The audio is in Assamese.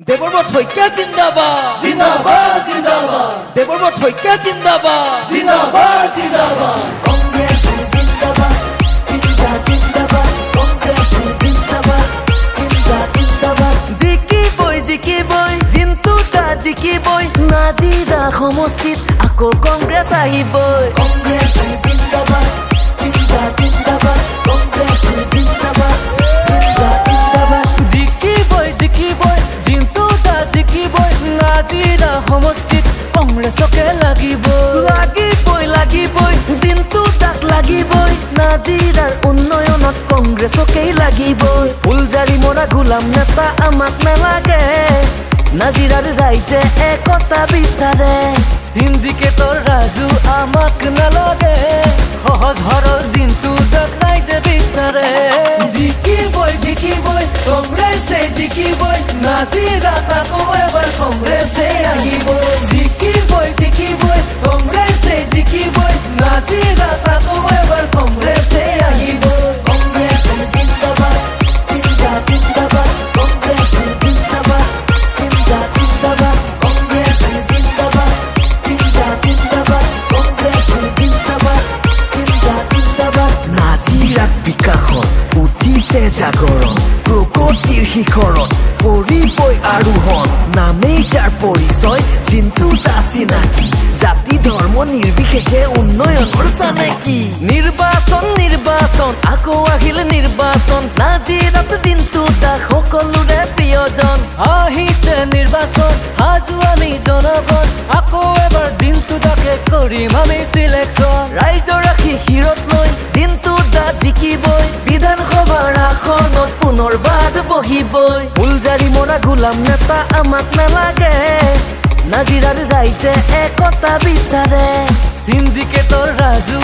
দেবরবর শইকা জিন্দাবাদ জিন্দাবাদ জিন্দাবাদ দেবরবর শইকা জিন্দাবাদ জিন্দাবাদ জিন্দাবাদ কংগ্রেস জিন্দাবাদ জিন্দাবাদ কংগ্রেস জিন্দাবাদ জিন্দাবাদ জিকিবই জিন্তুটা জিকিবই নাজিৰা সমষ্টিত আকৌ কংগ্ৰেছ আহিবই কংগ্ৰেছ জিন্দাবাদ জিন্দাবাদ কংগ্ৰেছ জিন্দাবাদ জিকিবই জিন্তুটা জিকিবই নাজিৰা সমষ্টিত কংগ্ৰেছকে লাগিবই জিন্তুটাক লাগিবই নাজিৰাৰ উন্নয়নত কংগ্ৰেছকেই লাগিবই ফুলজাৰি মৰা গোলাম নেতা আমাক নালাগে নাজিৰাৰ ৰাইজে একতা বিচাৰে সিন্ডিকেটৰ ৰাজু আমাক নালাগে সহজ সৰল জিন্তুটাক ৰাইজে বিচাৰে জিকিবই কংগ্ৰেছে জিকিবই নাজিৰা আকৌ এবাৰ কংগ্ৰেছে আহিব জিকিবই কংগ্ৰেছে জিকিবই নাজিৰা আকৌ এবাৰ কংগ্ৰেছে আহিব কংগ্ৰেছ জিন্দাবাদ জিন্দাবাদ কংগ্ৰেছ জিন্দাবাদ কংগ্ৰেছ জিন্দাবাদ কংগ্ৰেছ জিন্দাবাদ নাজিৰাত বিকাশত উঠিছে জাগৰণ প্ৰগতিৰ শিখৰত পৰিবই আৰোহণ নামেই যাৰ পৰিচয় জিন্তুটা চিনাকি জাতি ধৰ্ম নিৰ্বিশেষে উন্নয়নৰ চানেকি নিৰ্বাচন আকৌ আহিল নিৰ্বাচন নাজিৰাত জিন্তুটা সকলোৰে প্ৰিয়জন আহিছে নিৰ্বাচন সাজু আমি জনগণ আকৌ এবাৰ জিন্তুটাকে কৰিম আমি চিলেকশ্যন ৰাইজৰ ৰাখি শিৰত লৈ জিন্তুটা জিকিবই বিধানসভাৰ আসনত পুনৰবাৰ বহিবই ফুলজাৰি মৰা গোলাম নেতা আমাক নালাগে নাজিৰাৰ ৰাইজে একতা বিচাৰে সিন্ডিকেটৰ ৰাজু